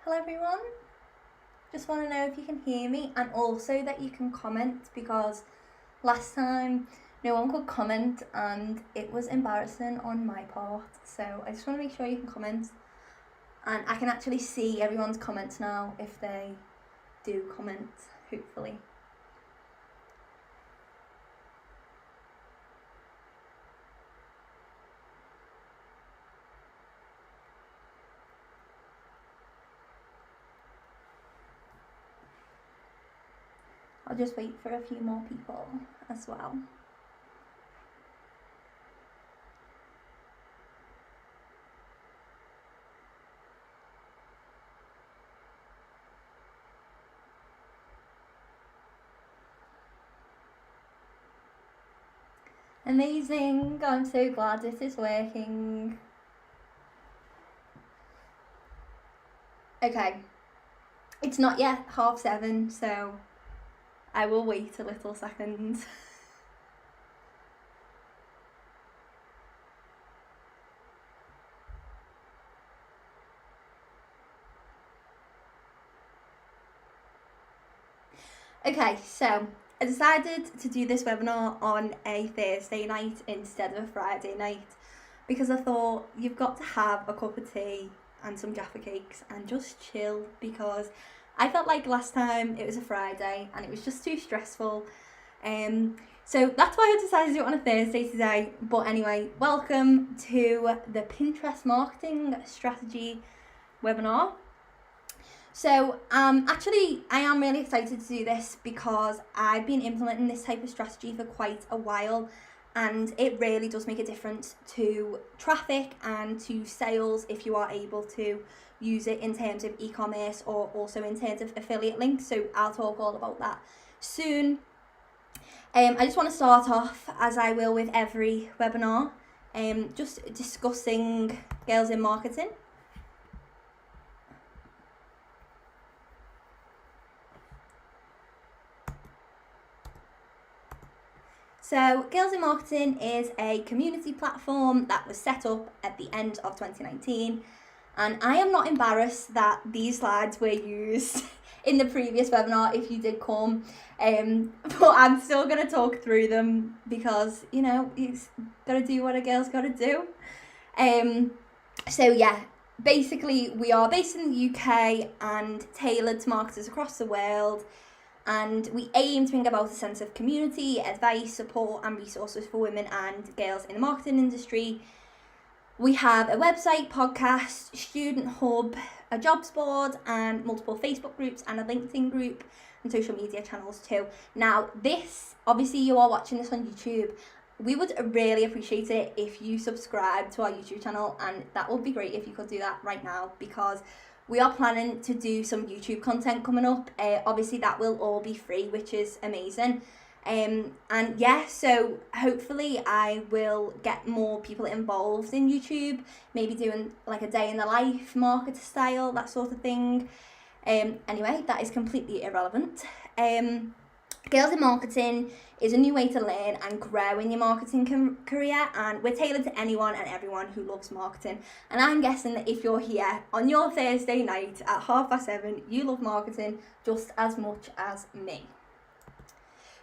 Hello everyone, just want to know if you can hear me and also that you can comment, because last time no one could comment and it was embarrassing on my part, so I just want to make sure you can comment and I can actually see everyone's comments now if they do comment, hopefully. I'll just wait for a few more people as well. Amazing, I'm so glad this is working. Okay, it's not yet 7:30, so I will wait a little second. Okay, so I decided to do this webinar on a Thursday night instead of a Friday night because I thought you've got to have a cup of tea and some Jaffa cakes and just chill, because I felt like last time it was a Friday and it was just too stressful. So that's why I decided to do it on a Thursday today. But anyway, welcome to the Pinterest marketing strategy webinar. So actually I am really excited to do this because I've been implementing this type of strategy for quite a while, and it really does make a difference to traffic and to sales if you are able to use it in terms of e-commerce or also in terms of affiliate links. So I'll talk all about that soon. I just want to start off, as I will with every webinar, just discussing girls in marketing. So Girls in Marketing is a community platform that was set up at the end of 2019, and I am not embarrassed that these slides were used in the previous webinar if you did come, but I'm still going to talk through them because, you know, you've got to do what a girl's got to do. So yeah, basically we are based in the UK and tailored to marketers across the world. And we aim to bring about a sense of community, advice, support and resources for women and girls in the marketing industry. We have a website, podcast, student hub, a jobs board and multiple Facebook groups and a LinkedIn group and social media channels too. Now this, obviously you are watching this on YouTube, we would really appreciate it if you subscribe to our YouTube channel, and that would be great if you could do that right now, because we are planning to do some YouTube content coming up. Obviously that will all be free, which is amazing. And yeah, so hopefully I will get more people involved in YouTube, maybe doing like a day in the life, marketer style, that sort of thing. Anyway, that is completely irrelevant. Girls in Marketing is a new way to learn and grow in your marketing career, and we're tailored to anyone and everyone who loves marketing. And I'm guessing that if you're here on your Thursday night at 7:30, you love marketing just as much as me.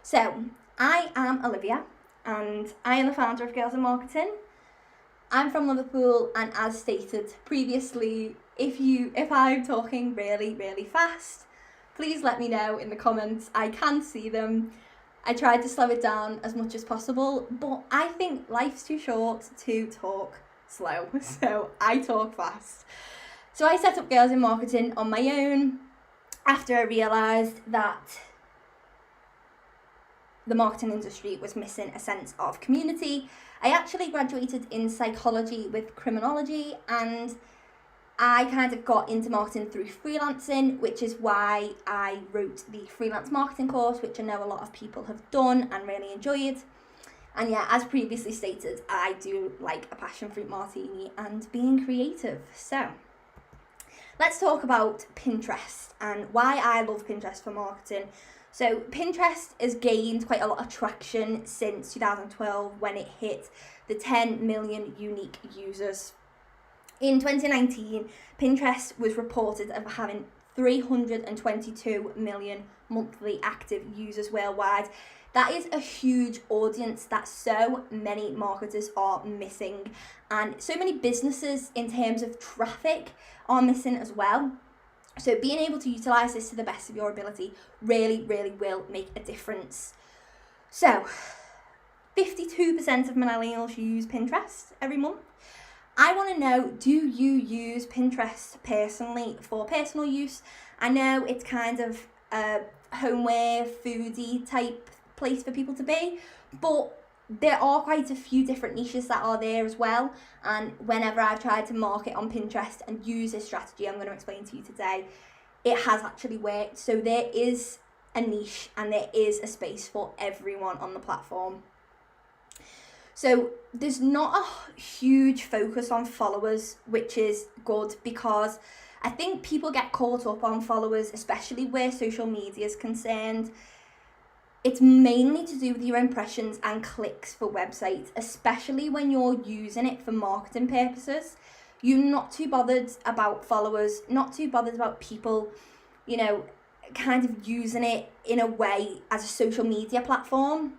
So I am Olivia and I am the founder of Girls in Marketing. I'm from Liverpool, and as stated previously, if I'm talking really, really fast, please let me know in the comments. I can see them. I tried to slow it down as much as possible, but I think life's too short to talk slow, so I talk fast. So I set up Girls in Marketing on my own after I realised that the marketing industry was missing a sense of community. I actually graduated in psychology with criminology, and I kind of got into marketing through freelancing, which is why I wrote the freelance marketing course, which I know a lot of people have done and really enjoyed. And yeah, as previously stated, I do like a passion fruit martini and being creative. So let's talk about Pinterest and why I love Pinterest for marketing. So Pinterest has gained quite a lot of traction since 2012, when it hit the 10 million unique users. In 2019, Pinterest was reported of having 322 million monthly active users worldwide. That is a huge audience that so many marketers are missing, and so many businesses in terms of traffic are missing as well. So being able to utilize this to the best of your ability really, really will make a difference. So 52% of millennials use Pinterest every month. I want to know, do you use Pinterest personally for personal use? I know it's kind of a homeware, foodie type place for people to be, but there are quite a few different niches that are there as well. And whenever I've tried to market on Pinterest and use this strategy I'm going to explain to you today, it has actually worked. So there is a niche and there is a space for everyone on the platform. So there's not a huge focus on followers, which is good, because I think people get caught up on followers, especially where social media is concerned. It's mainly to do with your impressions and clicks for websites, especially when you're using it for marketing purposes. You're not too bothered about followers, not too bothered about people, kind of using it in a way as a social media platform,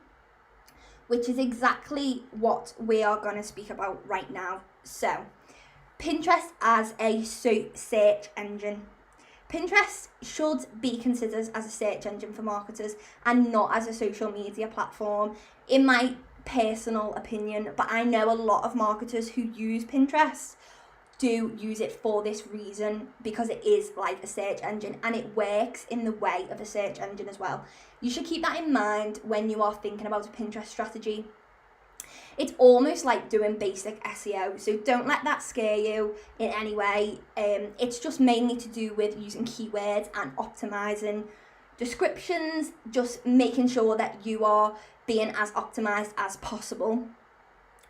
which is exactly what we are going to speak about right now. So, Pinterest as a search engine. Pinterest should be considered as a search engine for marketers and not as a social media platform, in my personal opinion. But I know a lot of marketers who use Pinterest do use it for this reason, because it is like a search engine and it works in the way of a search engine as well. You should keep that in mind when you are thinking about a Pinterest strategy. It's almost like doing basic SEO, so don't let that scare you in any way. It's just mainly to do with using keywords and optimizing descriptions, just making sure that you are being as optimized as possible.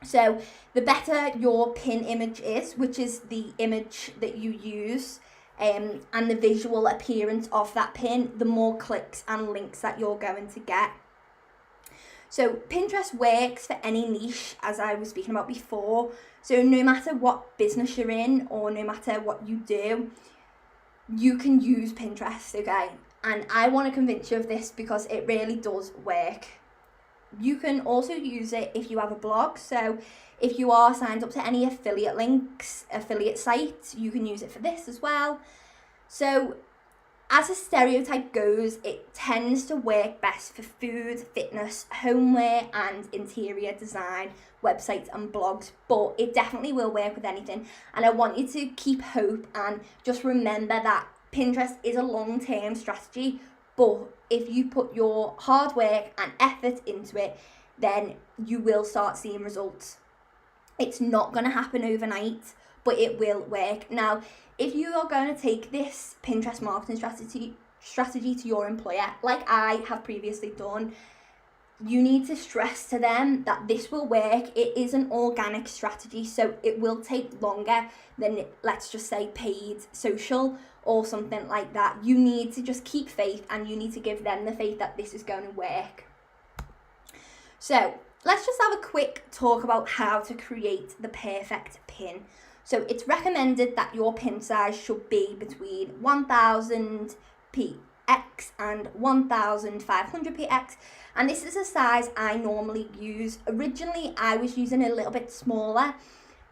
So the better your pin image is, which is the image that you use, and the visual appearance of that pin, the more clicks and links that you're going to get. So Pinterest works for any niche, as I was speaking about before. So no matter what business you're in or no matter what you do, you can use Pinterest, okay? And I want to convince you of this because it really does work. You can also use it if you have a blog. So if you are signed up to any affiliate sites, you can use it for this as well. So as a stereotype goes, it tends to work best for food, fitness, homeware and interior design websites and blogs, but it definitely will work with anything. And I want you to keep hope and just remember that Pinterest is a long-term strategy, but if you put your hard work and effort into it, then you will start seeing results. It's not going to happen overnight, but it will work. Now, if you are going to take this Pinterest marketing strategy to your employer, like I have previously done, you need to stress to them that this will work. It is an organic strategy, so it will take longer than, let's just say, paid social or something like that. You need to just keep faith and you need to give them the faith that this is going to work. So let's just have a quick talk about how to create the perfect pin. So it's recommended that your pin size should be between 1000 px and 1500 px, and this is a size I normally use. Originally I was using a little bit smaller.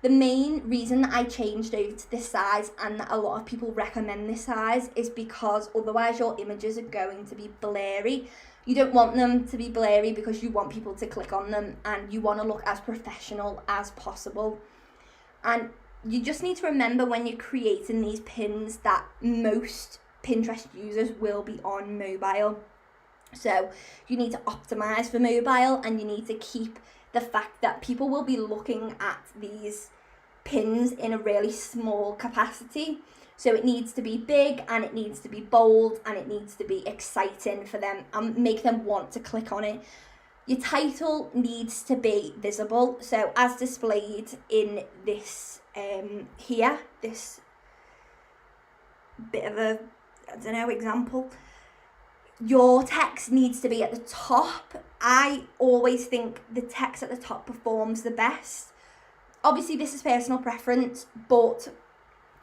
The main reason that I changed over to this size, and that a lot of people recommend this size, is because otherwise your images are going to be blurry. You don't want them to be blurry because you want people to click on them and you want to look as professional as possible. And you just need to remember when you're creating these pins that most Pinterest users will be on mobile. So you need to optimize for mobile, and you need to keep the fact that people will be looking at these pins in a really small capacity. So it needs to be big and it needs to be bold and it needs to be exciting for them and make them want to click on it. Your title needs to be visible. So as displayed in this here, this bit of a, example, your text needs to be at the top. I always think the text at the top performs the best. obviously this is personal preference, but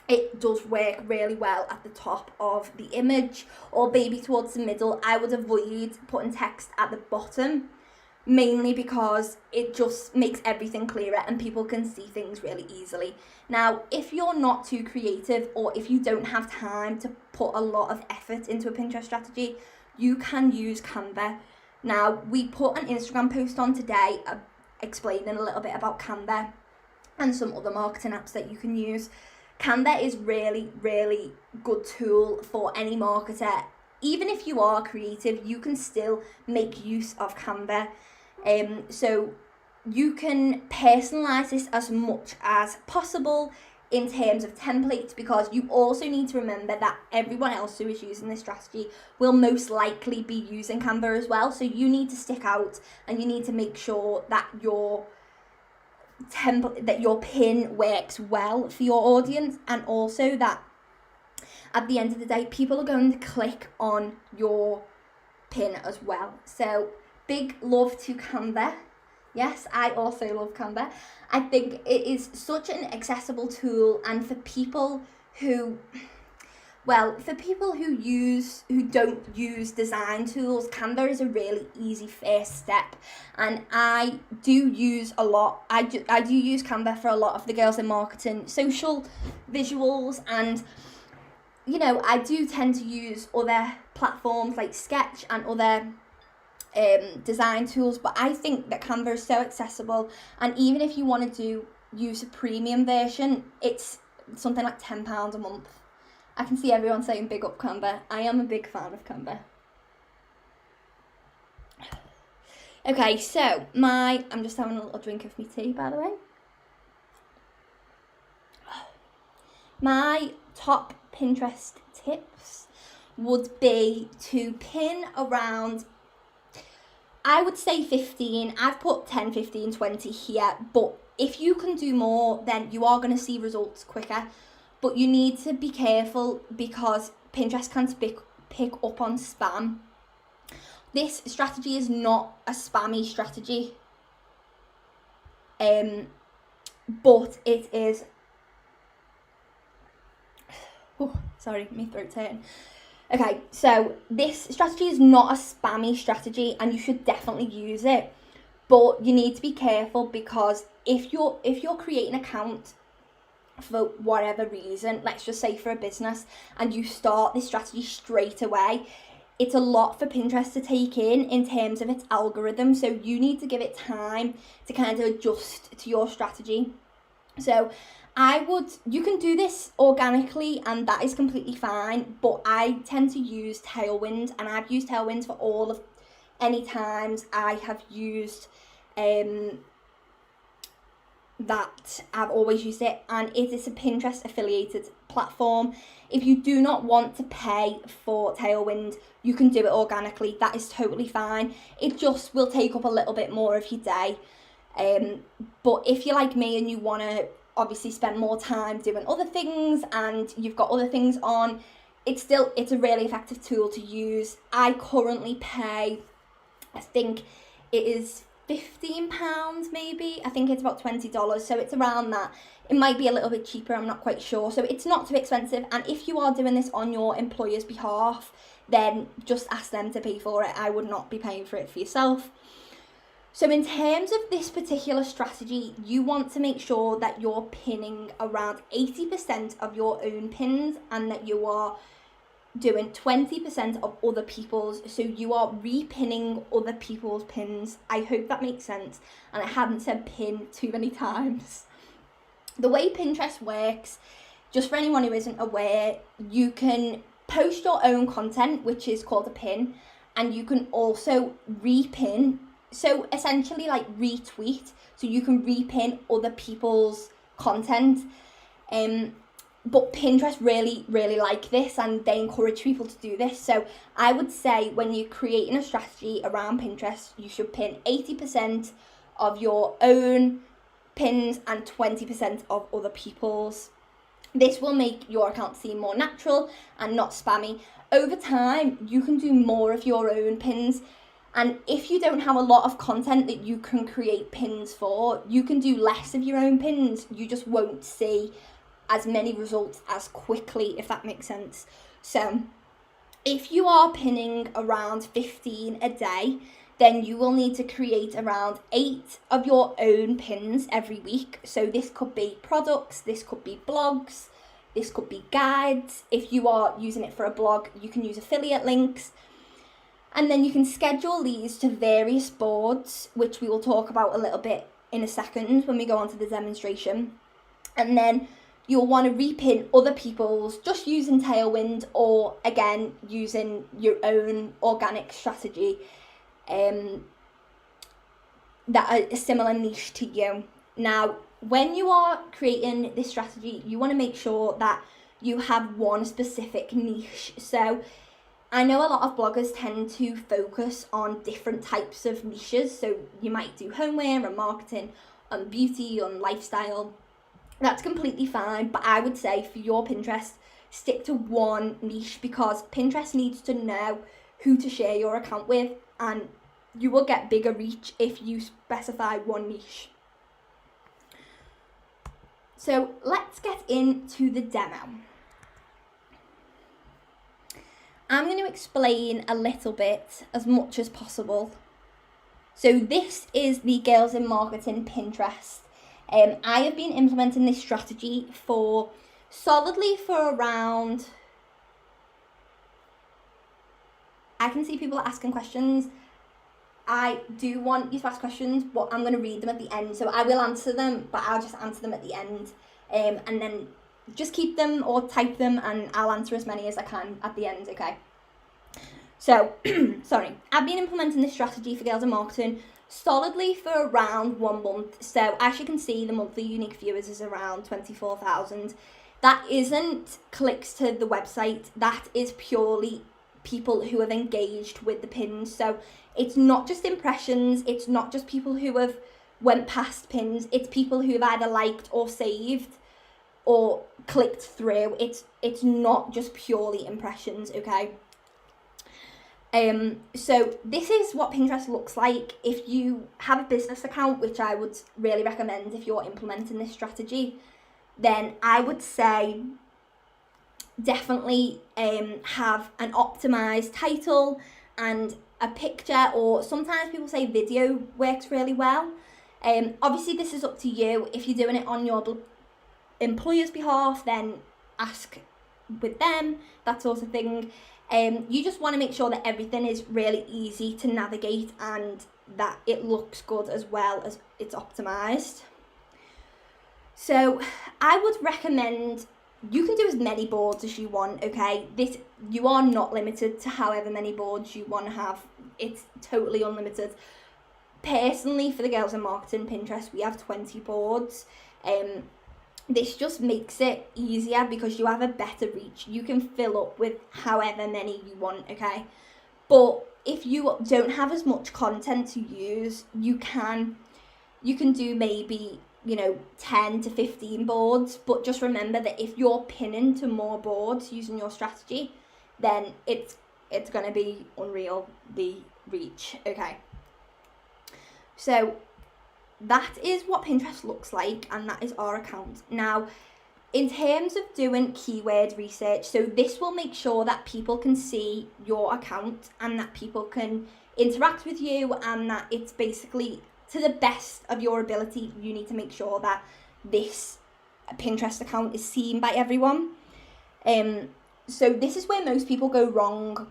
it does work really well at the top of the image or maybe towards the middle. I would avoid putting text at the bottom, mainly because it just makes everything clearer and people can see things really easily. Now, if you're not too creative or if you don't have time to put a lot of effort into a Pinterest strategy, you can use Canva. Now, we put an Instagram post on today explaining a little bit about Canva and some other marketing apps that you can use. Canva is really, really good tool for any marketer. Even if you are creative, you can still make use of Canva. So you can personalize this as much as possible in terms of templates, because you also need to remember that everyone else who is using this strategy will most likely be using Canva as well. So you need to stick out and you need to make sure that your pin works well for your audience, and also that at the end of the day people are going to click on your pin as well. So big love to Canva. Yes, I also love Canva. I think it is such an accessible tool, and for people who don't use design tools, Canva is a really easy first step. And I do use a lot. I do use Canva for a lot of the Girls in Marketing social visuals, and I do tend to use other platforms like Sketch and other design tools, but I think that Canva is so accessible, and even if you want to use a premium version, it's something like £10 a month. I can see everyone saying big up Canva. I am a big fan of Canva. Okay, so I'm just having a little drink of my tea, by the way. My top Pinterest tips would be to pin around, I would say 15. I've put 10, 15, 20 here, but if you can do more, then you are going to see results quicker. But you need to be careful because Pinterest can pick up on spam. This strategy is not a spammy strategy, but it is, sorry, my throat's hurting. Okay, so this strategy is not a spammy strategy and you should definitely use it, but you need to be careful because if you're creating an account for whatever reason, let's just say for a business, and you start this strategy straight away, it's a lot for Pinterest to take in terms of its algorithm. So you need to give it time to kind of adjust to your strategy. So you can do this organically and that is completely fine, but I tend to use Tailwind, and I've used Tailwind for any times I have used that I've always used it, and it is a Pinterest affiliated platform. If you do not want to pay for Tailwind, you can do it organically. That is totally fine. It just will take up a little bit more of your day. But if you're like me and you want to obviously spend more time doing other things and you've got other things on, it's a really effective tool to use. I currently pay, I think it is £15 maybe. I think it's about $20, so it's around that. It might be a little bit cheaper, I'm not quite sure. So it's not too expensive, and if you are doing this on your employer's behalf, then just ask them to pay for it. I would not be paying for it for yourself. So in terms of this particular strategy, you want to make sure that you're pinning around 80% of your own pins and that you are doing 20% of other people's. So you are repinning other people's pins. I hope that makes sense, and I haven't said pin too many times. The way Pinterest works, just for anyone who isn't aware, you can post your own content, which is called a pin, and you can also repin. So essentially like retweet, so you can repin other people's content. But Pinterest really, really like this, and they encourage people to do this. So I would say when you're creating a strategy around Pinterest, you should pin 80% of your own pins and 20% of other people's. This will make your account seem more natural and not spammy. Over time, you can do more of your own pins. And if you don't have a lot of content that you can create pins for, you can do less of your own pins. You just won't see as many results as quickly, if that makes sense. So if you are pinning around 15 a day, then you will need to create around 8 of your own pins every week. So this could be products, this could be blogs, this could be guides. If you are using it for a blog, you can use affiliate links. And then you can schedule these to various boards, which we will talk about a little bit in a second when we go on to the demonstration. And then you'll want to repin other people's just using Tailwind, or again using your own organic strategy that are a similar niche to you. Now, when you are creating this strategy, you want to make sure that you have one specific niche. So I know a lot of bloggers tend to focus on different types of niches. So you might do homeware and marketing, and beauty, and lifestyle. That's completely fine, but I would say for your Pinterest, stick to one niche, because Pinterest needs to know who to share your account with, and you will get bigger reach if you specify one niche. So let's get into the demo. I'm going to explain a little bit, as much as possible. So this is the Girls in Marketing Pinterest. I have been implementing this strategy for solidly for around, I can see people asking questions. I do want you to ask questions, but I'm going to read them at the end. So I will answer them, but I'll just answer them at the end. And then just keep them or type them, and I'll answer as many as I can at the end, okay? So, sorry. I've been implementing this strategy for Girls in Marketing solidly for around 1 month. So as you can see, the monthly unique viewers is around 24,000. That isn't clicks to the website. That is purely people who have engaged with the pins. So it's not just impressions. It's not just people who have went past pins. It's people who have either liked or saved or clicked through. It's not just purely impressions, okay? So this is what Pinterest looks like if you have a business account, which I would really recommend if you're implementing this strategy. Then I would say definitely have an optimized title and a picture, or sometimes people say video works really well. Obviously this is up to you. If you're doing it on your employer's behalf, then ask with them, that sort of thing. You just want to make sure that everything is really easy to navigate and that it looks good as well as it's optimized. So I would recommend, you can do as many boards as you want, okay? You are not limited to however many boards you want to have. It's totally unlimited. Personally, for the Girls in Marketing Pinterest, we have 20 boards. This just makes it easier because you have a better reach. You can fill up with however many you want, okay? But if you don't have as much content to use, you can do maybe, 10 to 15 boards. But just remember that if you're pinning to more boards using your strategy, then it's going to be unreal, the reach, okay? So that is what Pinterest looks like, and that is our account. Now, in terms of doing keyword research, so this will make sure that people can see your account and that people can interact with you, and that it's basically to the best of your ability. You need to make sure that this Pinterest account is seen by everyone. So this is where most people go wrong.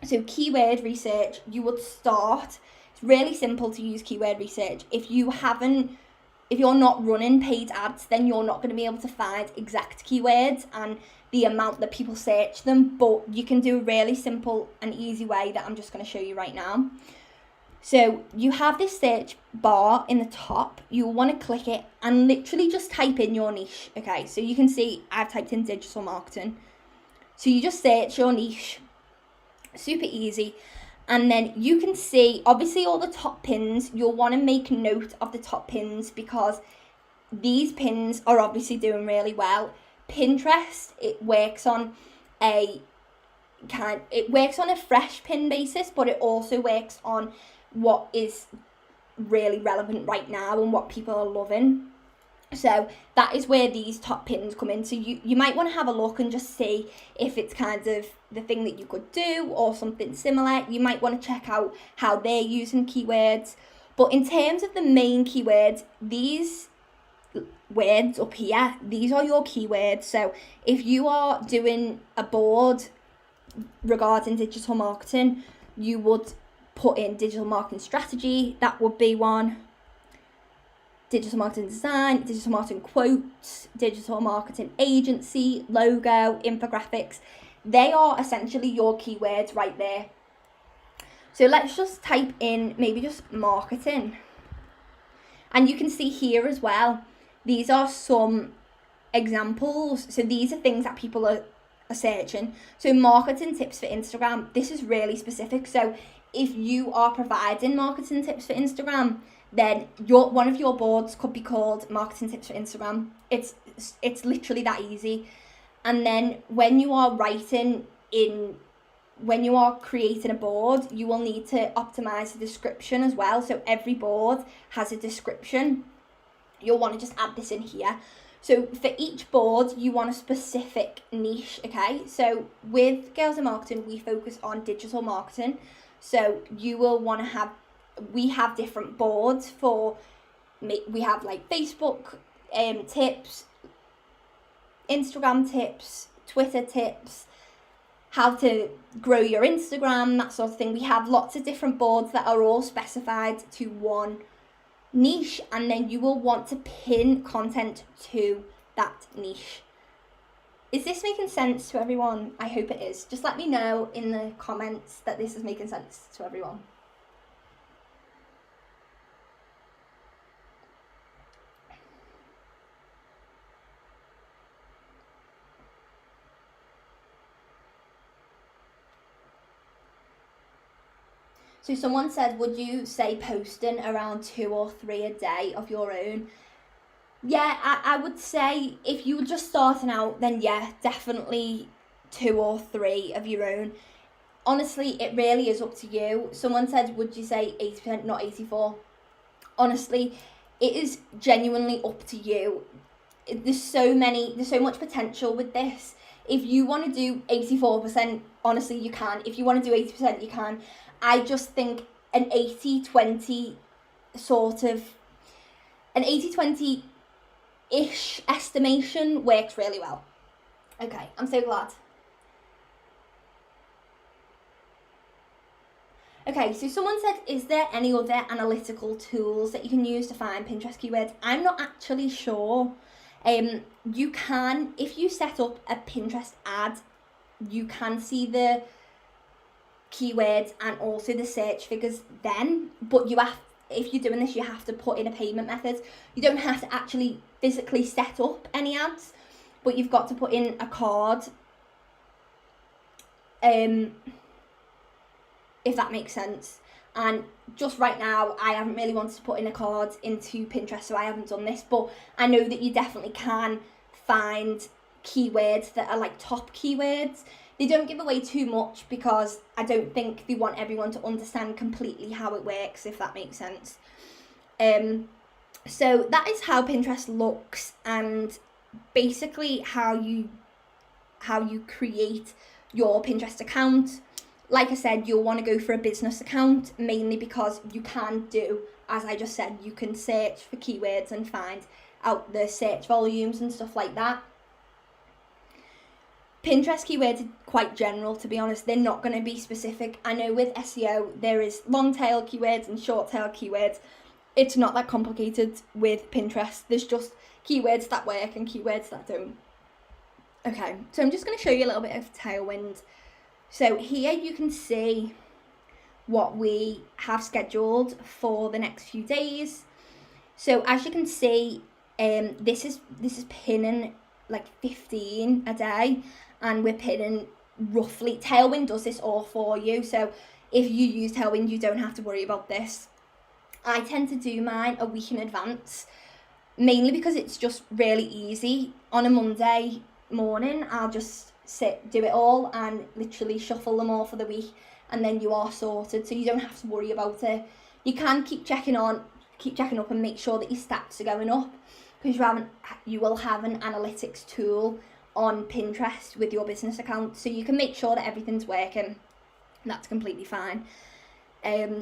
So keyword research, you would start. Really simple to use keyword research. If you're not running paid ads, then you're not going to be able to find exact keywords and the amount that people search them, but you can do a really simple and easy way that I'm just going to show you right now. So you have this search bar in the top. You'll want to click it and literally just type in your niche. Okay, so you can see I've typed in digital marketing. So you just search your niche. Super easy. And then you can see, obviously, all the top pins. You'll want to make note of the top pins because these pins are obviously doing really well. Pinterest, it works on a it works on a fresh pin basis, but it also works on what is really relevant right now and what people are loving. So that is where these top pins come in. So you might want to have a look and just see if it's kind of the thing that you could do or something similar. You might want to check out how they're using keywords. But in terms of the main keywords, these words up here, these are your keywords. So if you are doing a board regarding digital marketing, you would put in digital marketing strategy. That would be one. Digital marketing design, digital marketing quotes, digital marketing agency, logo, infographics. They are essentially your keywords right there. So let's just type in maybe just marketing. And you can see here as well, these are some examples. So these are things that people are searching. So marketing tips for Instagram, this is really specific. So if you are providing marketing tips for Instagram, then one of your boards could be called marketing tips for Instagram. It's literally that easy. And then when you are creating a board, you will need to optimize the description as well. So every board has a description. You'll want to just add this in here. So for each board, you want a specific niche, okay? So with Girls in Marketing, we focus on digital marketing. So you will want to have, we have different boards for, we have like Facebook tips, Instagram tips, Twitter tips, how to grow your Instagram, that sort of thing. We have lots of different boards that are all specified to one niche, and then you will want to pin content to that niche. Is this making sense to everyone? I hope it is. Just let me know in the comments that this is making sense to everyone. So someone said, would you say posting around 2 or 3 a day of your own? Yeah, I would say if you were just starting out, then yeah, definitely 2 or 3 of your own. Honestly, it really is up to you. Someone said, would you say 80%, not 84%? Honestly, it is genuinely up to you. There's so much potential with this. If you want to do 84%, honestly, you can. If you want to do 80%, you can. I just think an 80-20 sort of, an 80-20-ish estimation works really well. Okay, I'm so glad. Okay, so someone said, is there any other analytical tools that you can use to find Pinterest keywords? I'm not actually sure. You can, if you set up a Pinterest ad, you can see the keywords and also the search figures then, but if you're doing this, you have to put in a payment method. You don't have to actually physically set up any ads, but you've got to put in a card, if that makes sense. And just right now, I haven't really wanted to put in a card into Pinterest, so I haven't done this, but I know that you definitely can find keywords that are like top keywords. They don't give away too much because I don't think they want everyone to understand completely how it works, if that makes sense. So that is how Pinterest looks, and basically how you create your Pinterest account. Like I said, you'll want to go for a business account, mainly because you can do, as I just said, you can search for keywords and find out the search volumes and stuff like that. Pinterest keywords are quite general, to be honest. They're not going to be specific. I know with SEO, there is long tail keywords and short tail keywords. It's not that complicated with Pinterest. There's just keywords that work and keywords that don't. Okay, so I'm just going to show you a little bit of Tailwind. So here you can see what we have scheduled for the next few days. So as you can see, this is pinning like 15 a day, and we're pinning roughly, Tailwind does this all for you. So if you use Tailwind, you don't have to worry about this. I tend to do mine a week in advance, mainly because it's just really easy. On a Monday morning, I'll just do it all and literally shuffle them all for the week, and then you are sorted, so you don't have to worry about it. You can keep checking up and make sure that your stats are going up, because you will have an analytics tool on Pinterest with your business account, so you can make sure that everything's working. That's completely fine.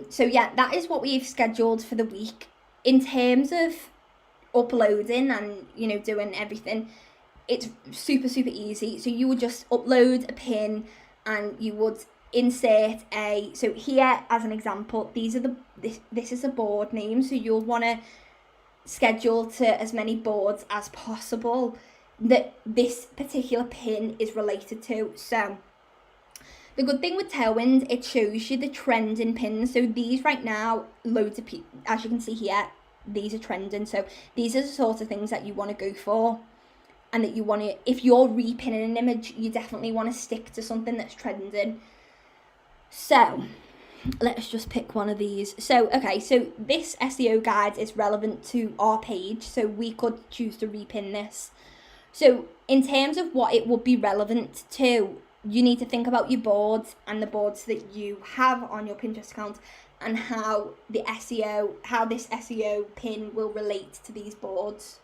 So yeah, that is what we've scheduled for the week. In terms of uploading and, you know, doing everything, it's super easy. So you would just upload a pin and you would insert so here as an example, this is a board name, so you'll want to schedule to as many boards as possible that this particular pin is related to. So the good thing with Tailwind, it shows you the trend in pins. So these right now, loads of people, as you can see here, these are trending. So these are the sort of things that you want to go for, and that you want to, if you're repinning an image, you definitely want to stick to something that's trending. So let's just pick one of these. So, okay, so this SEO guide is relevant to our page, so we could choose to repin this. So in terms of what it would be relevant to, you need to think about your boards and the boards that you have on your Pinterest account, and how this SEO pin will relate to these boards.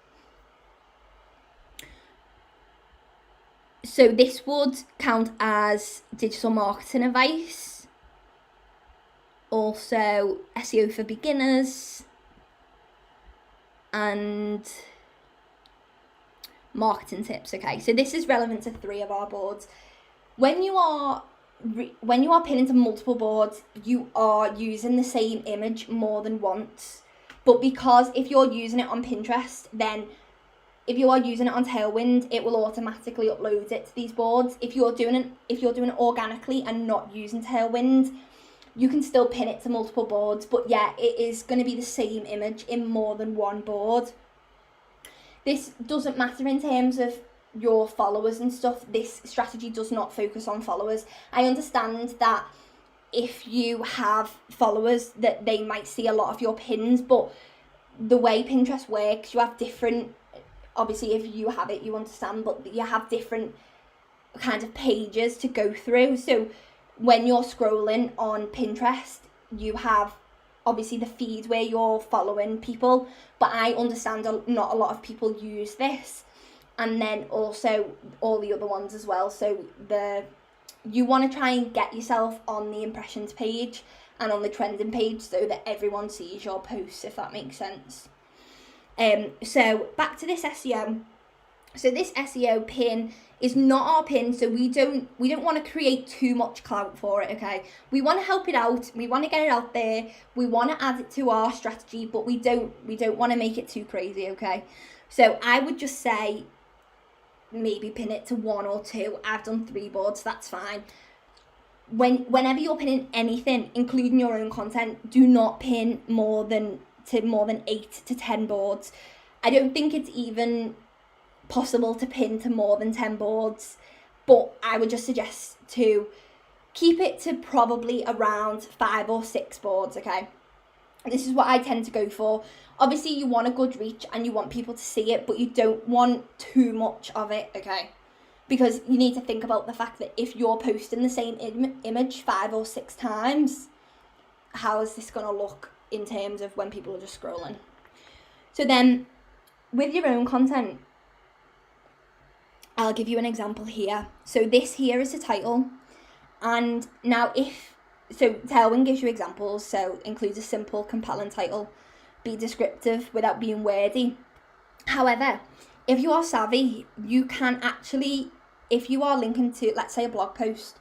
So this would count as digital marketing advice, also SEO for beginners, and marketing tips. Okay, so this is relevant to 3 of our boards. When you are pinning to multiple boards, you are using the same image more than once. But because if you're using it on Pinterest, then if you are using it on Tailwind, it will automatically upload it to these boards. If you're doing it organically and not using Tailwind, you can still pin it to multiple boards. But yeah, it is going to be the same image in more than one board. This doesn't matter in terms of your followers and stuff. This strategy does not focus on followers. I understand that if you have followers, that they might see a lot of your pins, but the way Pinterest works, you have different, obviously if you have it you understand, but you have different kind of pages to go through. So when you're scrolling on Pinterest, you have obviously the feed where you're following people, but I understand not a lot of people use this, and then also all the other ones as well. So you want to try and get yourself on the impressions page and on the trending page so that everyone sees your posts, if that makes sense. So back to this SEO. So this SEO pin is not our pin, so we don't want to create too much clout for it, okay? We want to help it out, we want to get it out there, we want to add it to our strategy, but we don't want to make it too crazy, okay? So I would just say maybe pin it to 1 or 2. I've done 3 boards, that's fine. Whenever you're pinning anything, including your own content, do not pin more than 8 to 10 boards. I don't think it's even possible to pin to more than 10 boards, but I would just suggest to keep it to probably around 5 or 6 boards, okay? This is what I tend to go for. Obviously you want a good reach and you want people to see it, but you don't want too much of it, okay? Because you need to think about the fact that if you're posting the same image 5 or 6 times, how is this going to look in terms of when people are just scrolling? So then with your own content, I'll give you an example here. So this here is the title, and now Tailwind gives you examples, so includes a simple, compelling title, be descriptive without being wordy. However, if you are savvy, you can actually, if you are linking to, let's say, a blog post,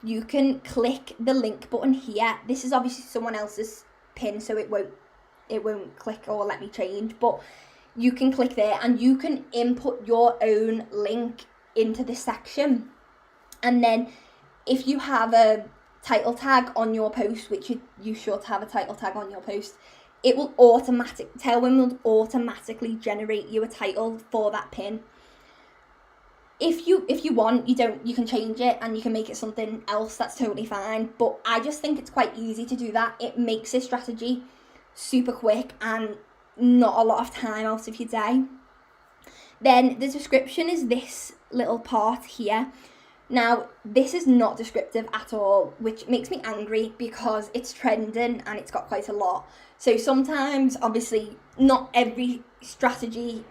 you can click the link button here. This is obviously someone else's pin, so it won't click or let me change, but you can click there and you can input your own link into this section. And then if you have a title tag on your post, which you should have a title tag on your post, Tailwind will automatically generate you a title for that pin. If you want, you can change it and you can make it something else, that's totally fine. But I just think it's quite easy to do that. It makes this strategy super quick and not a lot of time out of your day. Then the description is this little part here. Now, this is not descriptive at all, which makes me angry because it's trending and it's got quite a lot. So sometimes, obviously, not every strategy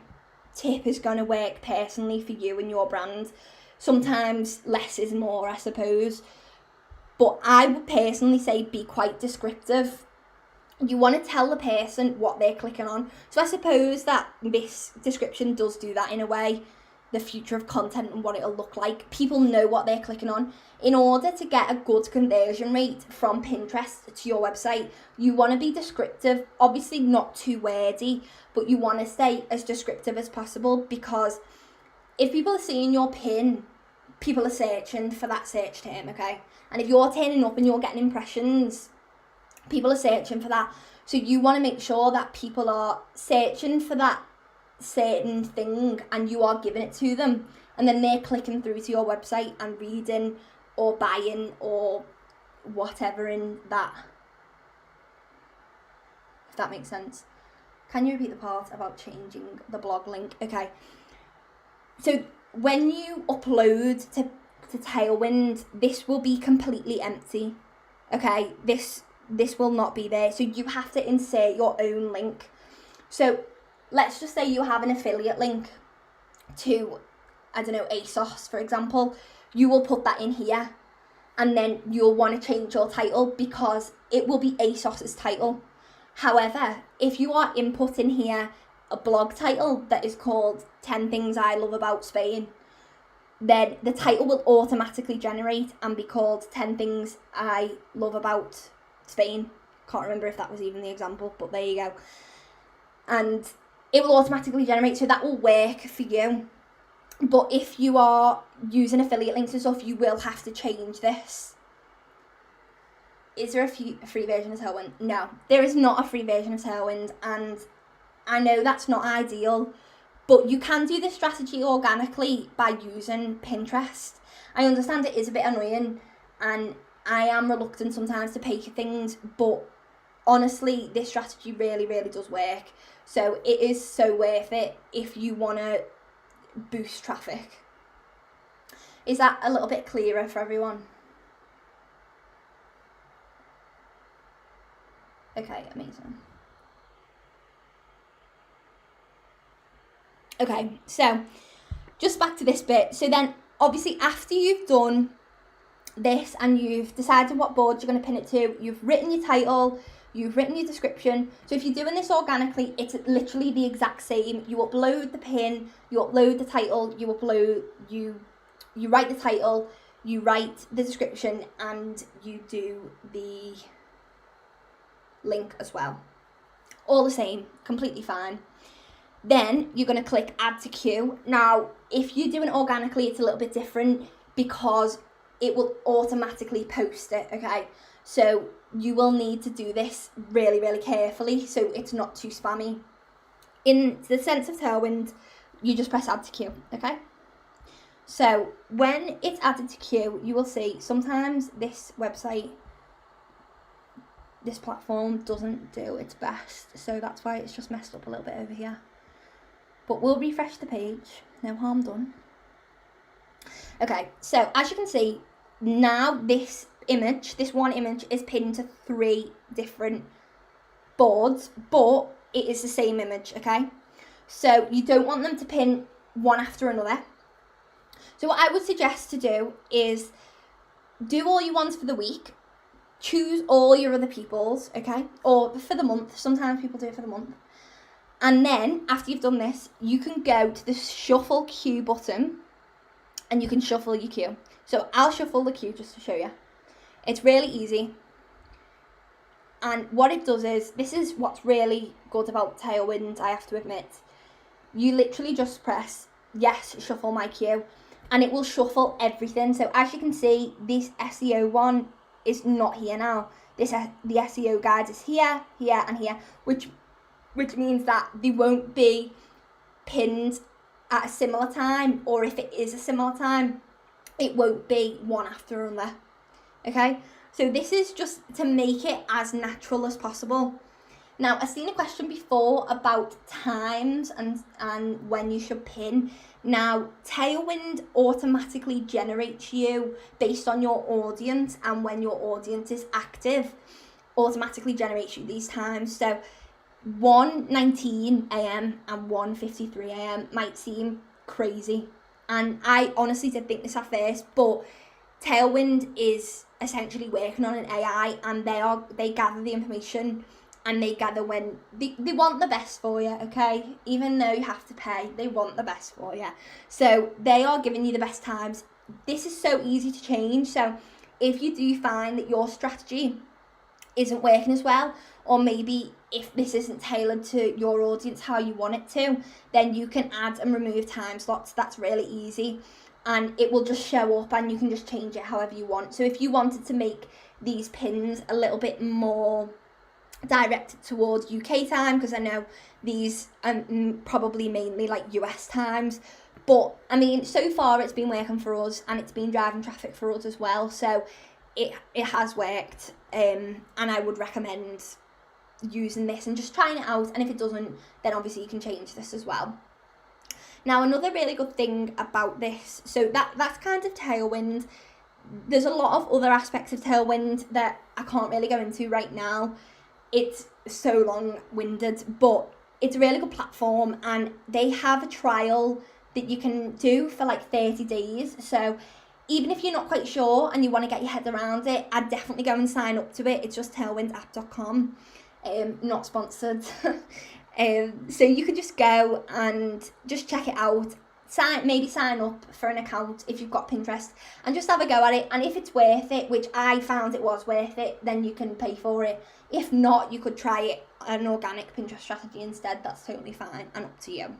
tip is going to work personally for you and your brand. Sometimes less is more, I suppose. But I would personally say be quite descriptive. You want to tell the person what they're clicking on. So I suppose that this description does do that in a way. The future of content and what it'll look like. People know what they're clicking on. In order to get a good conversion rate from Pinterest to your website, you want to be descriptive. Obviously not too wordy, but you want to stay as descriptive as possible, because if people are seeing your pin, people are searching for that search term, okay? And if you're turning up and you're getting impressions, people are searching for that. So you want to make sure that people are searching for that certain thing and you are giving it to them, and then they're clicking through to your website and reading or buying or whatever in that, if that makes sense. Can you repeat the part about changing the blog link? Okay, so when you upload to Tailwind, this will be completely empty, okay? This will not be there, so you have to insert your own link. So let's just say you have an affiliate link to, I don't know, ASOS, for example. You will put that in here, and then you'll want to change your title because it will be ASOS's title. However, if you are inputting here a blog title that is called 10 Things I Love About Spain, then the title will automatically generate and be called 10 Things I Love About Spain. Can't remember if that was even the example, but there you go. And it will automatically generate, so that will work for you. But if you are using affiliate links and stuff, you will have to change this. Is there a free version of Tailwind? No, there is not a free version of Tailwind, and I know that's not ideal, but you can do this strategy organically by using Pinterest. I understand it is a bit annoying, and I am reluctant sometimes to pay for things, but honestly, this strategy really, really does work. So it is so worth it if you want to boost traffic. Is that a little bit clearer for everyone? Okay, amazing. Okay, so just back to this bit. So then, obviously, after you've done this and you've decided what board you're going to pin it to, you've written your title, you've written your description. So if you're doing this organically, it's literally the exact same. You upload the pin, you upload the title, you write the title, you write the description, and you do the link as well. All the same, completely fine. Then you're going to click add to queue. Now, if you're doing it organically, it's a little bit different because it will automatically post it, okay? So you will need to do this really, really carefully so it's not too spammy. In the sense of Tailwind, you just press add to queue, okay? So when it's added to queue, you will see sometimes this website, this platform doesn't do its best. So that's why it's just messed up a little bit over here. But we'll refresh the page, no harm done. Okay, so as you can see, now this one image is pinned to 3 different boards, but it is the same image, okay? So you don't want them to pin one after another. So what I would suggest to do is do all your ones for the week, choose all your other people's, okay? Or for the month, sometimes people do it for the month. And then after you've done this, you can go to the shuffle queue button and you can shuffle your queue. So I'll shuffle the queue just to show you. It's really easy. And what it does is, this is what's really good about Tailwind, I have to admit. You literally just press, yes, shuffle my queue, and it will shuffle everything. So as you can see, this SEO one is not here now. The SEO guide is here, here, and here, which means that they won't be pinned at a similar time, or if it is a similar time, it won't be one after another. Okay, so this is just to make it as natural as possible. Now, I've seen a question before about times and when you should pin. Now, Tailwind automatically generates you based on your audience, and when your audience is active, automatically generates you these times. So 1:19 a.m. and 1:53 a.m. might seem crazy, and I honestly did think this at first, but Tailwind is essentially working on an AI, and they gather the information, and they gather when they want the best for you, okay? Even though you have to pay, they want the best for you. So they are giving you the best times. This is so easy to change. So if you do find that your strategy isn't working as well, or maybe if this isn't tailored to your audience how you want it to, then you can add and remove time slots. That's really easy, and it will just show up, and you can just change it however you want. So if you wanted to make these pins a little bit more directed towards UK time, because I know these are probably mainly like US times, but I mean, so far it's been working for us, and it's been driving traffic for us as well, so it has worked, and I would recommend using this and just trying it out, and if it doesn't, then obviously you can change this as well. Now, another really good thing about this, so that's kind of Tailwind. There's a lot of other aspects of Tailwind that I can't really go into right now. It's so long-winded, but it's a really good platform, and they have a trial that you can do for like 30 days. So even if you're not quite sure and you want to get your head around it, I'd definitely go and sign up to it. It's just tailwindapp.com, not sponsored. So you could just go and just check it out. Maybe sign up for an account if you've got Pinterest, and just have a go at it. And if it's worth it, which I found it was worth it, then you can pay for it. If not, you could try an organic Pinterest strategy instead. That's totally fine and up to you.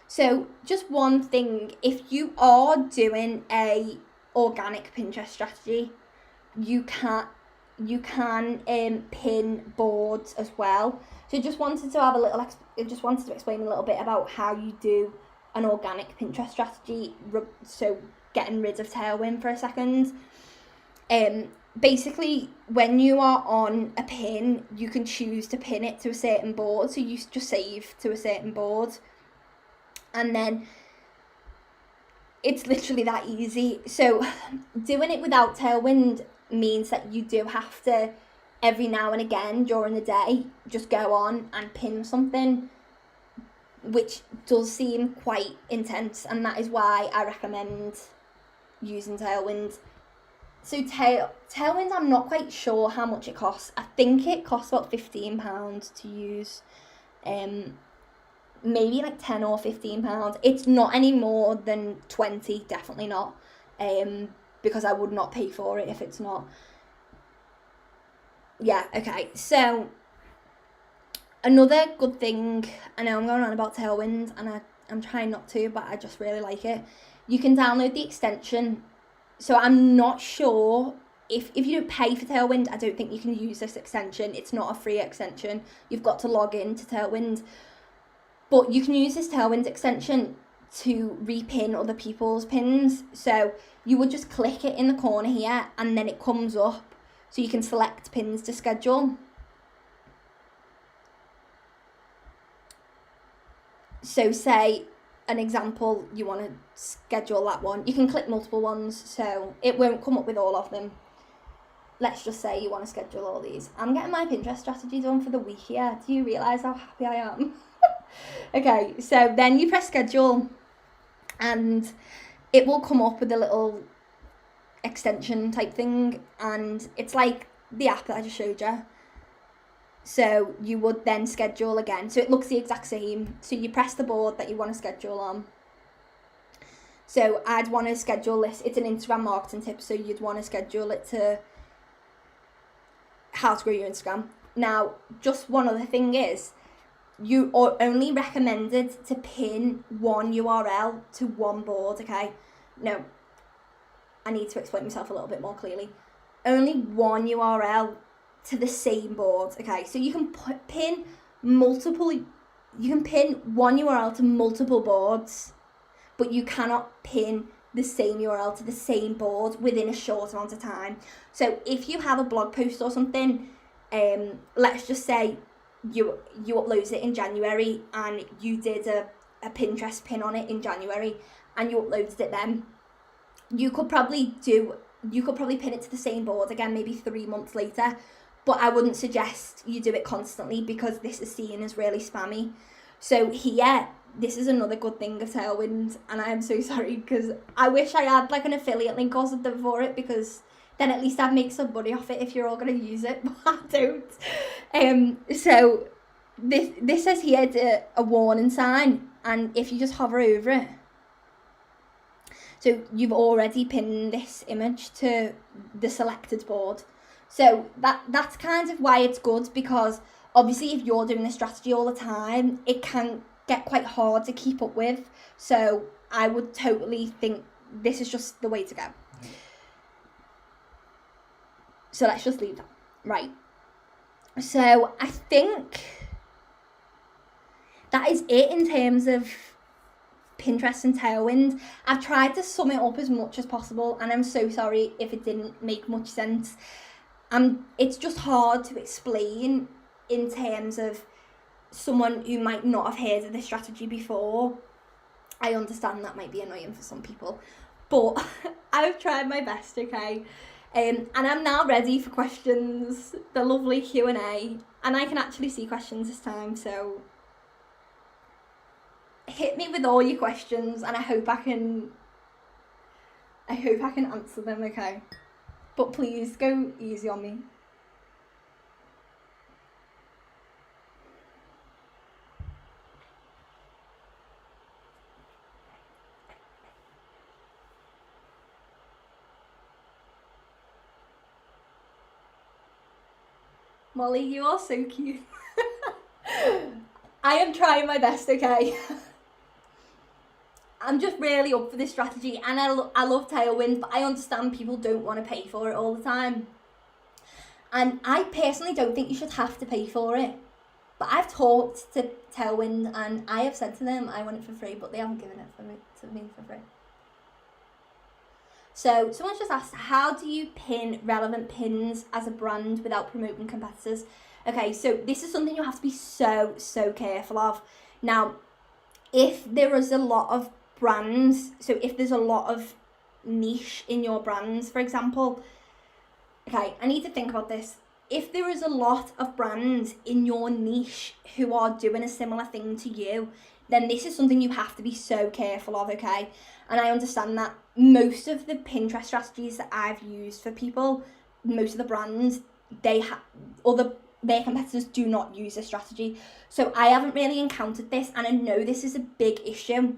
So just one thing, if you are doing a organic Pinterest strategy, you can pin boards as well. So just wanted to explain a little bit about how you do an organic Pinterest strategy. So getting rid of Tailwind for a second. Basically, when you are on a pin, you can choose to pin it to a certain board. So you just save to a certain board, and then it's literally that easy. So doing it without Tailwind means that you do have to, every now and again during the day, just go on and pin something, which does seem quite intense, and that is why I recommend using Tailwind. So Tailwind, I'm not quite sure how much it costs. I think it costs about £15 to use, maybe like £10 or £15. It's not any more than 20, definitely not, because I would not pay for it if it's not. Yeah, okay, so another good thing, I know I'm going on about Tailwind, and I'm trying not to, but I just really like it. You can download the extension. So I'm not sure if you don't pay for Tailwind, I don't think you can use this extension. It's not a free extension. You've got to log in to Tailwind. But you can use this Tailwind extension to repin other people's pins. So you would just click it in the corner here, and then it comes up. So you can select pins to schedule. So say, an example, you want to schedule that one. You can click multiple ones, so it won't come up with all of them. Let's just say you want to schedule all these. I'm getting my Pinterest strategy done for the week here. Do you realise how happy I am? Okay, so then you press schedule, and it will come up with a little extension type thing, and it's like the app that I just showed you. So you would then schedule again. So it looks the exact same. So you press the board that you want to schedule on. So I'd want to schedule this. It's an Instagram marketing tip. So you'd want to schedule it to how to grow your Instagram. Now, just one other thing is, you are only recommended to pin one URL to one board, okay? No, I need to explain myself a little bit more clearly. Only one URL to the same board, okay? So you can pin one URL to multiple boards, but you cannot pin the same URL to the same board within a short amount of time. So if you have a blog post or something let's just say you uploaded it in January and you did a Pinterest pin on it in January and you uploaded it then, you could probably pin it to the same board again maybe 3 months later, but I wouldn't suggest you do it constantly because this is seen as really spammy. So here, this is another good thing of Tailwind, and I am so sorry because I wish I had like an affiliate link or something for it, because then at least I'd make some money off it if you're all going to use it, but I don't. So this says here a warning sign, and if you just hover over it, so you've already pinned this image to the selected board. So that's kind of why it's good, because obviously if you're doing this strategy all the time, it can get quite hard to keep up with. So I would totally think this is just the way to go. So let's just leave that. Right. So I think that is it in terms of Pinterest and Tailwind. I've tried to sum it up as much as possible, and I'm so sorry if it didn't make much sense. It's just hard to explain in terms of someone who might not have heard of this strategy before. I understand that might be annoying for some people, but I've tried my best, okay? And I'm now ready for questions, the lovely Q&A, and I can actually see questions this time, so hit me with all your questions, and I hope I can answer them, okay? But please go easy on me. Molly, you are so cute. I am trying my best, okay? I'm just really up for this strategy, and I love Tailwind, but I understand people don't want to pay for it all the time. And I personally don't think you should have to pay for it. But I've talked to Tailwind, and I have said to them I want it for free, but they haven't given it to me for free. So someone's just asked, how do you pin relevant pins as a brand without promoting competitors? Okay, so this is something you have to be so careful of. Now, if there is a lot of brands, so if there's a lot of niche in your brands, for example, okay, I need to think about this. If there is a lot of brands in your niche who are doing a similar thing to you, then this is something you have to be so careful of, okay? And I understand that most of the Pinterest strategies that I've used for people, most of the brands, their competitors do not use this strategy. So I haven't really encountered this, and I know this is a big issue.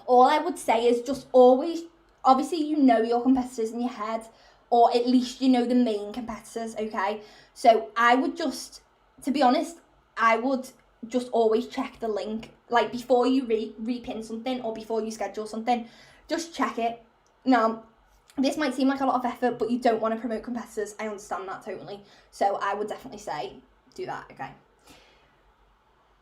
All I would say is just always, obviously you know your competitors in your head, or at least you know the main competitors, okay? So I would just, to be honest, I would just always check the link. Like before you repin something or before you schedule something, just check it. Now, this might seem like a lot of effort, but you don't want to promote competitors. I understand that totally. So I would definitely say do that, okay?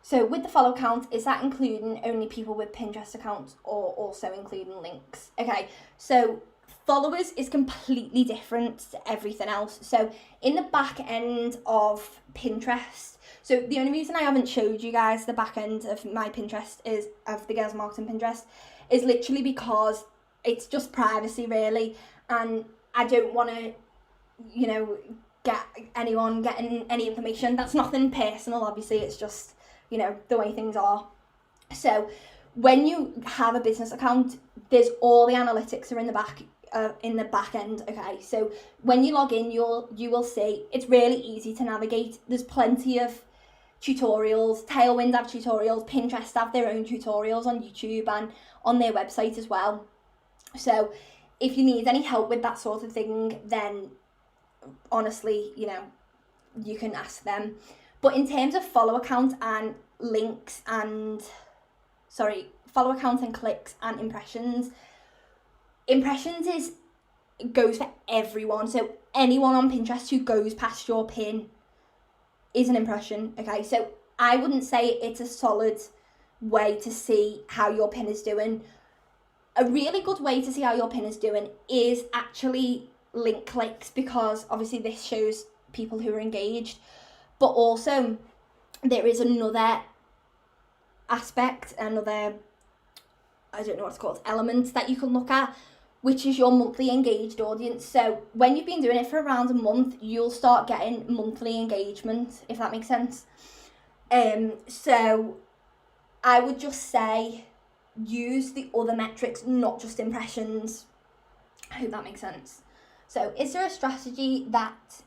So with the follow count, is that including only people with Pinterest accounts or also including links? Okay, so followers is completely different to everything else. So in the back end of Pinterest, so the only reason I haven't showed you guys the back end of my Pinterest of the Girls Marketing Pinterest is literally because it's just privacy really, and I don't want to, get anyone getting any information. That's nothing personal, obviously, it's just, the way things are. So when you have a business account, there's all the analytics are in the back end, okay? So when you log in, you will see it's really easy to navigate. There's plenty of tutorials. Tailwind have tutorials, Pinterest have their own tutorials on YouTube and on their website as well. So if you need any help with that sort of thing, then honestly, you can ask them. But in terms of follow account and links and, follow account and clicks and impressions goes for everyone. So anyone on Pinterest who goes past your pin is an impression, okay? So I wouldn't say it's a solid way to see how your pin is doing. A really good way to see how your pin is doing is actually link clicks, because obviously this shows people who are engaged. But also there is another aspect, another, I don't know what it's called, element that you can look at, which is your monthly engaged audience. So when you've been doing it for around a month, you'll start getting monthly engagement, if that makes sense. So I would just say use the other metrics, not just impressions. I hope that makes sense. So is there a strategy that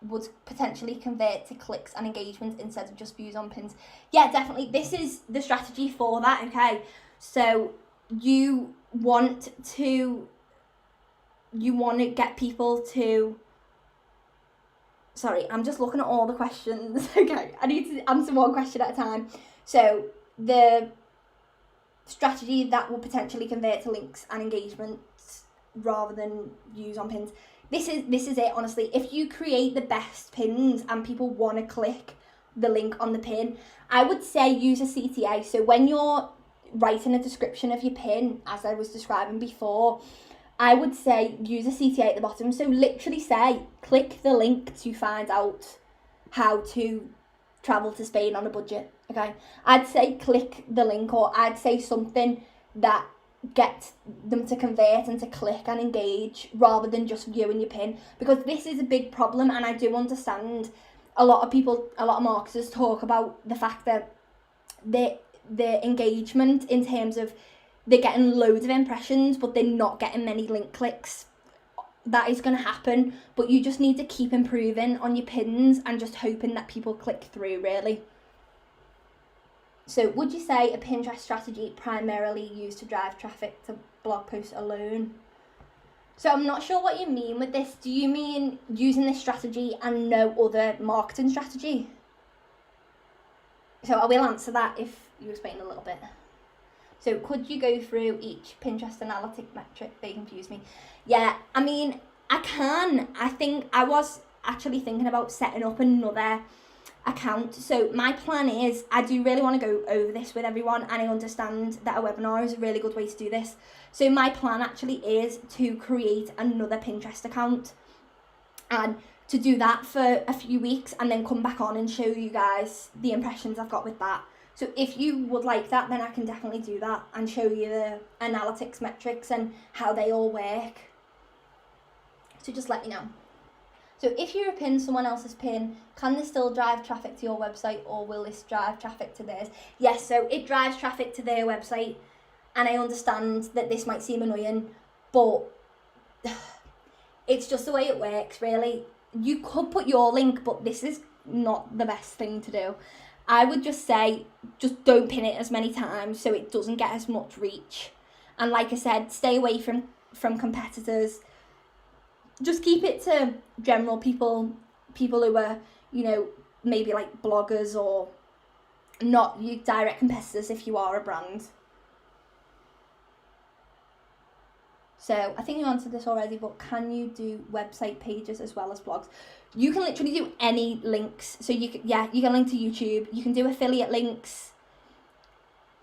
would potentially convert to clicks and engagement instead of just views on pins? Yeah, definitely. This is the strategy for that, okay? So you want to get people to, sorry, I'm just looking at all the questions. Okay, I need to answer one question at a time. So the strategy that will potentially convert to links and engagement rather than views on pins. This is it, honestly. If you create the best pins and people want to click the link on the pin, I would say use a CTA. So when you're writing a description of your pin, as I was describing before, I would say use a CTA at the bottom. So literally say, click the link to find out how to travel to Spain on a budget, okay? I'd say click the link, or I'd say something that get them to convert and to click and engage rather than just viewing your pin, because this is a big problem. And I do understand a lot of marketers talk about the fact that the engagement in terms of they're getting loads of impressions but they're not getting many link clicks. That is going to happen, but you just need to keep improving on your pins and just hoping that people click through, really. So would you say a Pinterest strategy primarily used to drive traffic to blog posts alone? So I'm not sure what you mean with this. Do you mean using this strategy and no other marketing strategy? So I will answer that if you explain a little bit. So could you go through each Pinterest analytic metric? They confuse me. Yeah, I mean, I can. I think I was actually thinking about setting up another account. So my plan is, I do really want to go over this with everyone, and I understand that a webinar is a really good way to do this. So my plan actually is to create another Pinterest account and to do that for a few weeks and then come back on and show you guys the impressions I've got with that. So if you would like that, then I can definitely do that and show you the analytics metrics and how they all work. So just let me know. So if you repin someone else's pin, can this still drive traffic to your website, or will this drive traffic to theirs? Yes, so it drives traffic to their website, and I understand that this might seem annoying, but it's just the way it works, really. You could put your link, but this is not the best thing to do. I would just say, just don't pin it as many times so it doesn't get as much reach. And like I said, stay away from competitors. Just keep it to general people who are, you know, maybe like bloggers, or not your direct competitors if you are a brand. So I think you answered this already, but can you do website pages as well as blogs? You can literally do any links. So you can link to YouTube. You can do affiliate links.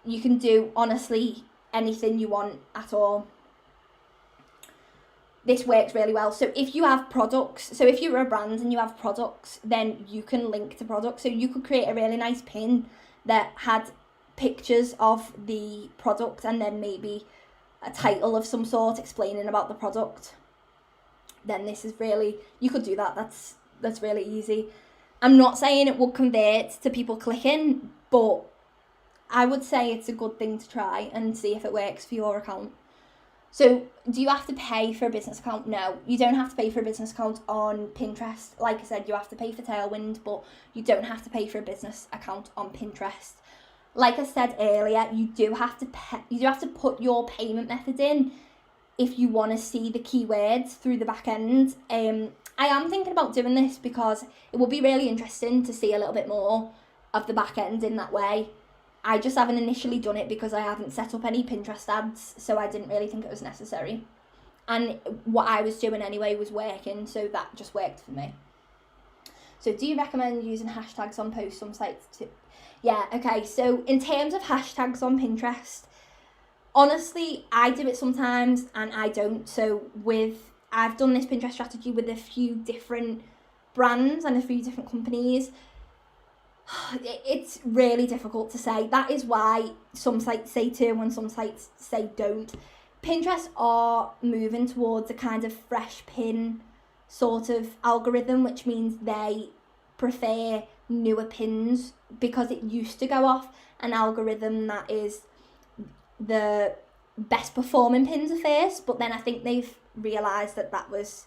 You can do, honestly, anything you want at all. This works really well. So if you have products, so if you're a brand and you have products, then you can link to products. So you could create a really nice pin that had pictures of the product and then maybe a title of some sort explaining about the product. Then this is really, you could do that. That's really easy. I'm not saying it would convert to people clicking, but I would say it's a good thing to try and see if it works for your account. So do you have to pay for a business account? No, you don't have to pay for a business account on Pinterest. Like I said, you have to pay for Tailwind, but you don't have to pay for a business account on Pinterest. Like I said earlier, you do have to put your payment method in if you want to see the keywords through the back end. I am thinking about doing this because it would be really interesting to see a little bit more of the back end in that way. I just haven't initially done it because I haven't set up any Pinterest ads, so I didn't really think it was necessary. And what I was doing anyway was working, so that just worked for me. So do you recommend using hashtags on posts on sites too? Yeah, okay, so in terms of hashtags on Pinterest, honestly, I do it sometimes and I don't. So I've done this Pinterest strategy with a few different brands and a few different companies, it's really difficult to say. That is why some sites say to and some sites say don't. Pinterest are moving towards a kind of fresh pin sort of algorithm, which means they prefer newer pins, because it used to go off an algorithm that is the best performing pins are first, but then I think they've realised that that was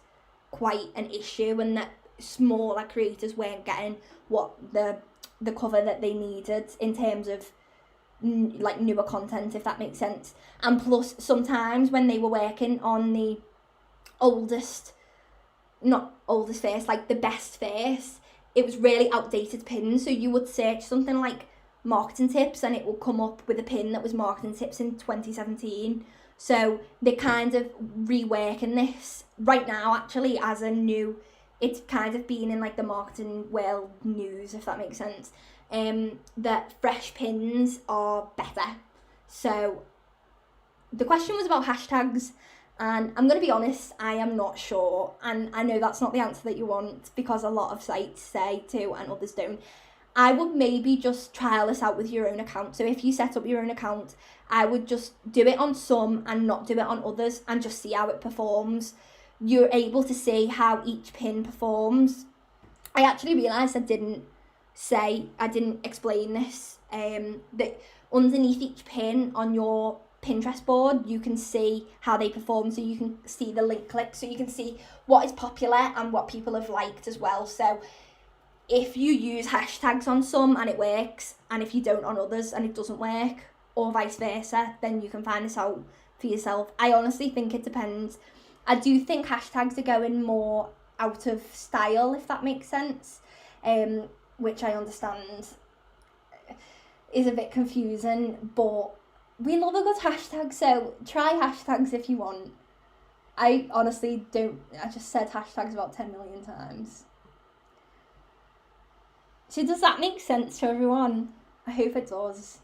quite an issue and that smaller creators weren't getting what the cover that they needed in terms of like newer content, if that makes sense. And plus sometimes when they were working on the not oldest first, like the best first, it was really outdated pins. So you would search something like marketing tips and it will come up with a pin that was marketing tips in 2017. So they're kind of reworking this right now, actually, as a new, it's kind of been in like the marketing world news, if that makes sense, that fresh pins are better. So the question was about hashtags, and I'm going to be honest, I am not sure, and I know that's not the answer that you want because a lot of sites say to and others don't. I would maybe just trial this out with your own account. So if you set up your own account, I would just do it on some and not do it on others and just see how it performs. You're able to see how each pin performs. I actually realised I didn't explain this, that underneath each pin on your Pinterest board, you can see how they perform, so you can see the link clicks, so you can see what is popular and what people have liked as well. So if you use hashtags on some and it works, and if you don't on others and it doesn't work, or vice versa, then you can find this out for yourself. I honestly think it depends. I do think hashtags are going more out of style, if that makes sense, which I understand is a bit confusing, but we love a good hashtag, so try hashtags if you want. I honestly don't, I just said hashtags about 10 million times. So does that make sense to everyone? I hope it does.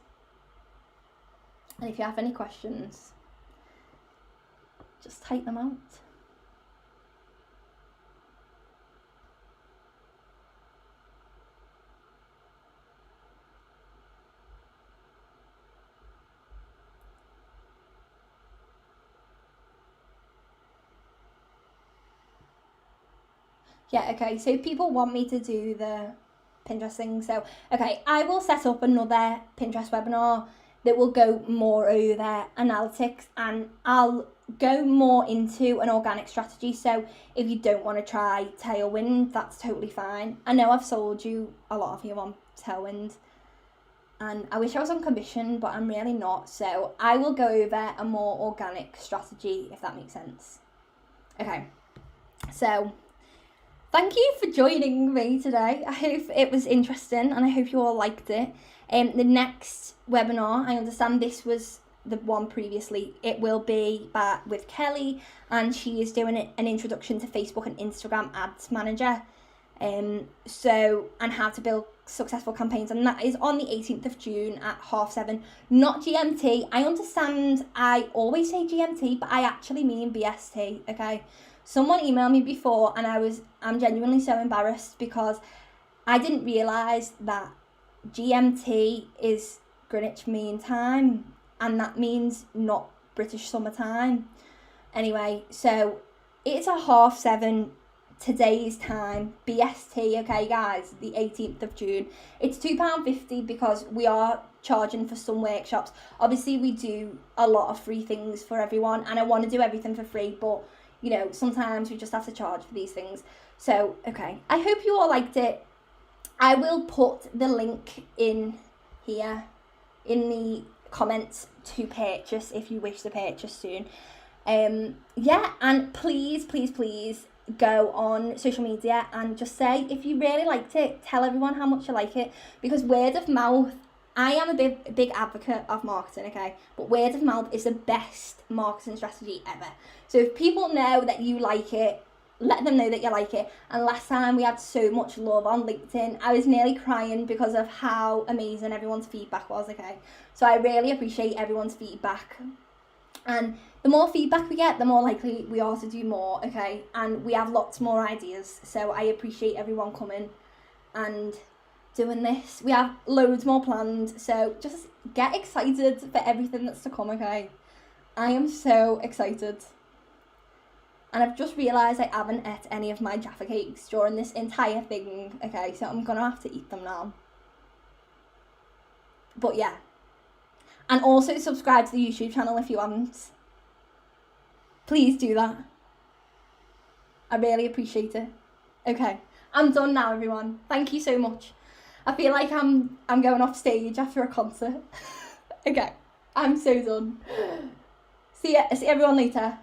And if you have any questions, just type them out. Yeah, okay, so people want me to do the Pinterest thing. So, okay, I will set up another Pinterest webinar that will go more over analytics, and I'll go more into an organic strategy. So if you don't want to try Tailwind, that's totally fine. I know I've sold you, a lot of you, on Tailwind, and I wish I was on commission, but I'm really not. So I will go over a more organic strategy, if that makes sense. Okay, so thank you for joining me today. I hope it was interesting and I hope you all liked it. The next webinar, I understand this was the one previously, it will be with Kelly, and she is doing an introduction to Facebook and Instagram Ads Manager. And how to build successful campaigns, and that is on the 18th of June at 7:30, not GMT. I understand I always say GMT, but I actually mean BST, okay? Someone emailed me before and I'm genuinely so embarrassed because I didn't realise that GMT is Greenwich Mean Time, and that means not British summertime. Anyway, so it's a 7:30 today's time, BST, okay guys, the 18th of June. It's £2.50 because we are charging for some workshops. Obviously we do a lot of free things for everyone, and I want to do everything for free, but you know, sometimes we just have to charge for these things. So, okay, I hope you all liked it. I will put the link in here in the comments to purchase if you wish to purchase soon. Yeah, and please go on social media and just say if you really liked it. Tell everyone how much you like it, because word of mouth, I am a big advocate of marketing, okay, but word of mouth is the best marketing strategy ever. So if people know that you like it, let them know that you like it. And last time we had so much love on LinkedIn, I was nearly crying because of how amazing everyone's feedback was, okay? So I really appreciate everyone's feedback. And the more feedback we get, the more likely we are to do more, okay? And we have lots more ideas, so I appreciate everyone coming and doing this. We have loads more planned, so just get excited for everything that's to come, okay? I am so excited. And I've just realised I haven't ate any of my Jaffa cakes during this entire thing, okay? So I'm going to have to eat them now. But yeah. And also subscribe to the YouTube channel if you haven't. Please do that. I really appreciate it. Okay, I'm done now, everyone. Thank you so much. I feel like I'm going off stage after a concert. Okay, I'm so done. See everyone later.